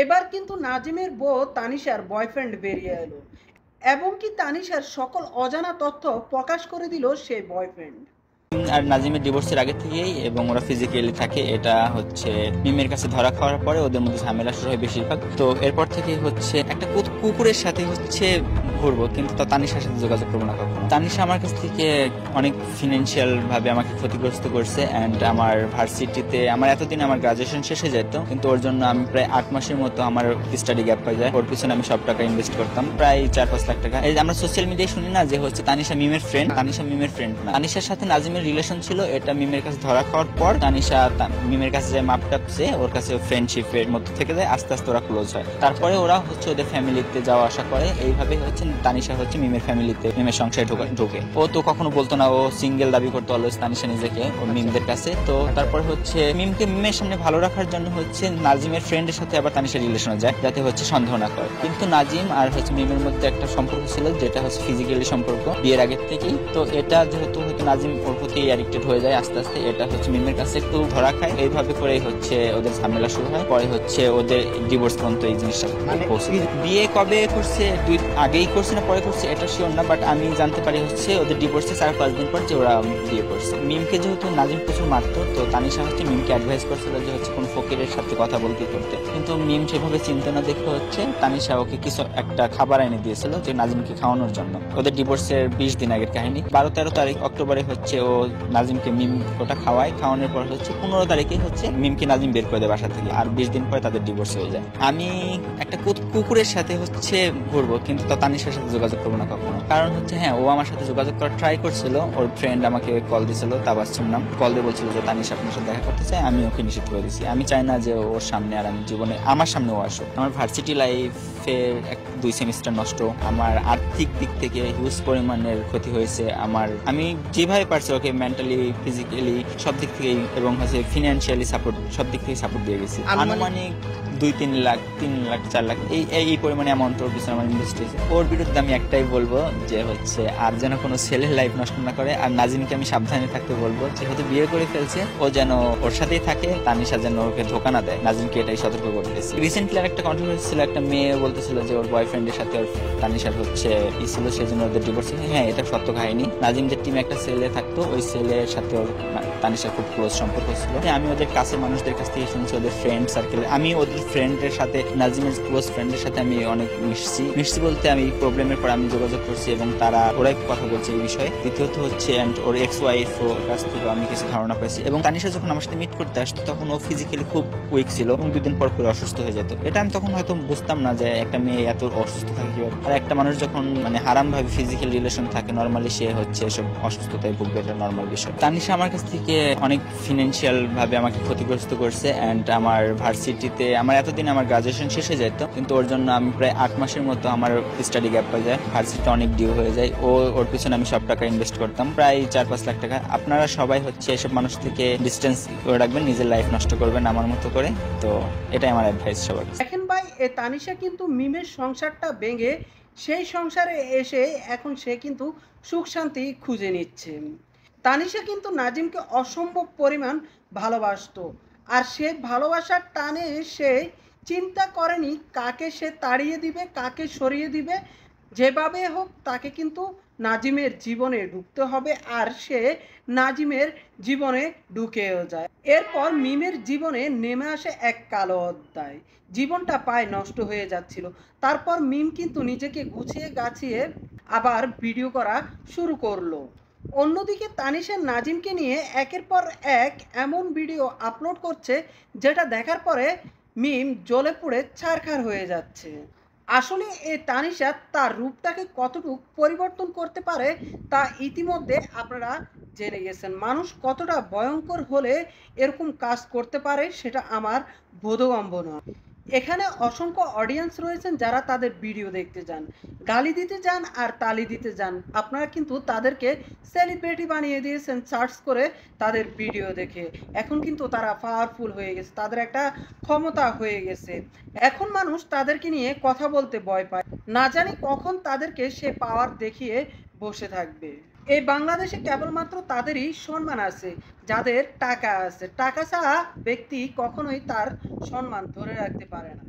এবার কিন্তু নাজিমের বউ তানিশার বয়ফ্রেন্ড বেরিয়ে এলো এবং কি তানিশার সকল অজানা তথ্য প্রকাশ করে দিল সেই বয়ফ্রেন্ড। আর নাজিমের ডিভোর্সের আগে থেকেই এবং ওরা ফিজিক্যালি থাকে, এটা হচ্ছে মিমের কাছে ধরা খাওয়ার পরে ওদের মধ্যে ঝামেলা শুরু হয় বেশিরভাগ। তো এরপর থেকে হচ্ছে একটা কুকুরের সাথে হচ্ছে ঘুরবো, কিন্তু তানিশার সাথে যোগাযোগ করবো না কখনো। তানিশা আমার কাছ থেকে অনেক ফিনান্সিয়াল ভাবে আমাকে ক্ষতিগ্রস্ত করছে অ্যান্ড আমার ভার্সিটিতে আমার এতদিন আমার গ্রাজুয়েশন শেষ হয়ে যেত, কিন্তু ওর জন্য আমি প্রায় 8 মাসের মতো আমার স্টাডি গ্যাপ হয়ে যায়। ওর পিছনে আমি সব টাকা ইনভেস্ট করতাম, প্রায় 4-5 লাখ টাকা। এই যে আমরা সোশ্যাল মিডিয়ায় শুনি না যে হচ্ছে তানিশা মিমের ফ্রেন্ড, তানিশা মিমের ফ্রেন্ড না। তানিশার সাথে নাজিমের রিলেশন ছিল, এটা মিমের কাছে ধরা খাওয়ার পর তানিশা মিমের কাছে যায় মাপ টাপছে, ওর কাছে ফ্রেন্ডশিপের মধ্যে থেকে যায়, আস্তে আস্তে ওরা ক্লোজ হয়। তারপরে ওরা হচ্ছে ওদের ফ্যামিলিতে যাওয়া আসা করে, এইভাবে হচ্ছে তানিশা হচ্ছে মিমের ফ্যামিলিতে মিমের সংসারে ঢোকে। ও তো কখনো বলতো না, ও সিঙ্গেল দাবি করতো অলওয়েজ তানিশা নিজেকে ও মিমদের কাছে। তো তারপর হচ্ছে মিমকে মিমের সামনে ভালো রাখার জন্য হচ্ছে নাজিমের ফ্রেন্ডের সাথে আবার তানিশা রিলেশনে যায়, যাতে হচ্ছে সন্দেহ না করে। কিন্তু নাজিম আর হচ্ছে মিমের মধ্যে একটা সম্পর্ক ছিল, যেটা হচ্ছে ফিজিক্যালি সম্পর্ক বিয়ের আগের থেকেই। তো এটা যেহেতু হয়তো নাজিম ওর প্রতি অ্যাডিক্টেড হয়ে যায় আস্তে আস্তে, এটা হচ্ছে মিমের কাছে একটু ধরা খায়। এইভাবে করেই হচ্ছে ওদের ঝামেলা শুরু হয়, পরে হচ্ছে ওদের ডিভোর্স পর্যন্ত এই জিনিসটা পৌঁছে। বিয়ে কবে করছে, আগেই করছে না পরে করছে এটা শিওর না, বাট আমি জানতে পারি হচ্ছে ওদের ডিভোর্সে 4-5 দিন পর যে ওরা বিয়ে করছে। মিমকে যেহেতু নাজিম প্রচুর মারতো, তো তানিশা হচ্ছে মিমকে অ্যাডভাইস করছিল যে হচ্ছে কোন ফকিরের সাথে কথা বলতে করতে, কিন্তু মিম সেভাবে চিন্তা না দেখে হচ্ছে তানিশা ওকে কিছু একটা খাবার এনে দিয়েছিল যে নাজিমকে খাওয়ানোর জন্য। ওদের ডিভোর্সের 20 দিন আগের কাহিনী। 12-13 তারিখ অক্টোবরে হচ্ছে ও নাজিমকে মিম ওটা খাওয়ানোর পর হচ্ছে 15 তারিখে হচ্ছে মিমকে নাজিম বের করে দেয় বাসা থেকে, আর 20 দিন পরে তাদের ডিভোর্স হয়ে যায়। আমি একটা কুকুরের সাথে হচ্ছে ঘুরবো, কিন্তু তানিশার সাথে যোগাযোগ করবো না কখনো। কারণ হচ্ছে হ্যাঁ, ও আমার সাথে যোগাযোগ করার ট্রাই করছিল, ওর ফ্রেন্ড আমাকে কল দিছিল, তাবাসসুম নাম, কল দিয়ে বলছিল যে তানিশা আপনার সাথে দেখা করতে চাই। আমি ওকে নিষেধ করে দিছি, আমি চাই না যে ওর সামনে আর আমি জীবনে আমার সামনে ও আসুক। আমার ভার্সিটি লাইফের 2 সেমিস্টার নষ্ট, আমার আর্থিক দিক থেকে হিউজ পরিমাণের ক্ষতি হয়েছে। আমি যেভাবে পারছি ওকে মেন্টালি, ফিজিক্যালি সব দিক থেকেই এবং হচ্ছে ফিনান্সিয়ালি সাপোর্ট, সব দিক থেকে সাপোর্ট দিয়ে গেছি। আনুমানিক 2-3 লাখ, 3 লাখ 4 লাখ এই পরিমাণে অ্যামাউন্ট ওর পিছনে আমার ইনভেস্ট হয়েছে। ওর বিরুদ্ধে আমি একটাই বলবো যে হচ্ছে আর যেন কোনো ছেলের লাইফ নষ্ট না করে। আর নাজিমকে আমি সাবধানে থাকতে বলবো, যেহেতু বিয়ে করে ফেলছে ও যেন ওর সাথেই থাকে, তানিশা যেন ওকে ধোকা না দেয়। নাজিমকে এটাই সতর্ক করতেছি। রিসেন্টলি একটা কন্ট্রোভার্সি ছিল, একটা মেয়ে বলতেছিল যে ওর বয়ফ্রেন্ডের সাথে ওর তানিশার হচ্ছে ছিল, সেই জন্য ওদের ডিভোর্স। হ্যাঁ, এটা সত্য কাহিনী। নাজিমদের টিমে একটা ছেলে থাকতো, ওই ছেলের সাথে ওর তানিশার খুব ক্লোজ সম্পর্ক ছিল। আমি ওদের কাছের মানুষদের কাছ থেকে শুনছি, ওদের ফ্রেন্ড সার্কেল, আমি ওদের ফ্রেন্ডের সাথে, নাজিমের ক্লোজ ফ্রেন্ডের সাথে আমি অনেক মিশছি বলতে আমি প্রবলেমের পর আমি যোগাযোগ করছি এবং ওরাই কথা বলছে এই বিষয়ে। দ্বিতীয়ত হচ্ছে ওর এক্স ওয়াইফ ওর কাছ থেকে আমি কিছু ধারণা পেয়েছি। এবং তানিশা যখন আমার সাথে মিট করতে আসতো তখন ও ফিজিক্যালি খুব উইক ছিল এবং 2 দিন পর অসুস্থ হয়ে যেত। এটা আমি তখন হয়তো বুঝতাম না যে একটা মেয়ে এত অসুস্থ থাকে কিভাবে। আর একটা মানুষ যখন মানে হারাম ভাবে ফিজিক্যাল রিলেশন থাকে, নর্মালি সে হচ্ছে এসব অসুস্থতায় ভুগবে, এটা নর্মাল বিষয়। তানিশা আমার কাছ থেকে অনেক ফিনান্সিয়াল ভাবে আমাকে ক্ষতিগ্রস্ত করছে অ্যান্ড আমার ভার্সিটিতে আমার এতদিন আমার গ্রাজুয়েশন শেষ হয়ে যেত, কিন্তু ওর জন্য আমি প্রায় 8 মাসের মতো আমার স্টাডি গ্যাপ হয়ে যায়, ভার্সিটিতে অনেক ডিউ হয়ে যায়। ওর পিছনে আমি সব টাকা ইনভেস্ট করতাম, প্রায় 4-5 লাখ টাকা। আপনারা সবাই হচ্ছে এসব মানুষ থেকে ডিস্টেন্স করে রাখবেন, নিজের লাইফ নষ্ট করবেন আমার মতো করে। তো এটাই আমার অ্যাডভাইস সবার। দেখেন ভাই, এ তানিশা কিন্তু মিমের সংসারটা ভেঙে সেই সংসারে এসে এখন সে কিন্তু সুখ শান্তি খুঁজে নিচ্ছে। তানিশা কিন্তু নাজিমকে অসম্ভব পরিমাণ ভালোবাসতো, আর সে ভালোবাসার টানে সে চিন্তা করেনি কাকে সে তাড়িয়ে দিবে, কাকে সরিয়ে দিবে। যেভাবে হোক তাকে কিন্তু নাজিমের জীবনে ঢুকতে হবে, আর সে নাজিমের জীবনে ঢুকেও যায়। এরপর মিমের জীবনে নেমে আসে এক কালো অধ্যায়, জীবনটা প্রায় নষ্ট হয়ে যাচ্ছিল। তারপর মিম কিন্তু নিজেকে গুছিয়ে গাছিয়ে আবার ভিডিও করা শুরু করলো। অন্যদিকে তানিশা নাজিমকে নিয়ে একের পর এক এমন ভিডিও আপলোড করছে যেটা দেখার পরে মিম জ্বলে পুড়ে ছারখার হয়ে যাচ্ছে। আসলে এই তানিশা তার রূপটাকে কতটুকু পরিবর্তন করতে পারে তা ইতিমধ্যে আপনারা জেনে গেছেন। মানুষ কতটা ভয়ঙ্কর হলে এরকম কাজ করতে পারে সেটা আমার বোধগম্য নয়। এখানে অসংখ্য অডিয়েন্স রয়েছেন যারা তাদের ভিডিও দেখতে যান, গালি দিতে যান আর তালি দিতে যান। আপনারা কিন্তু তাদেরকে সেলিব্রিটি বানিয়ে দিয়েছেন সার্চ করে তাদের ভিডিও দেখে। এখন কিন্তু তারা পাওয়ারফুল হয়ে গেছে, তাদের একটা ক্ষমতা হয়ে গেছে। এখন মানুষ তাদেরকে নিয়ে কথা বলতে ভয় পায়, না জানি কখন তাদেরকে সে পাওয়ার দেখিয়ে বসে থাকবে। এই বাংলাদেশে কেবলমাত্র তাদেরই সম্মান আছে যাদের টাকা আছে। টাকা ছাড়া ব্যক্তি কখনোই তার সম্মান ধরে রাখতে পারে না।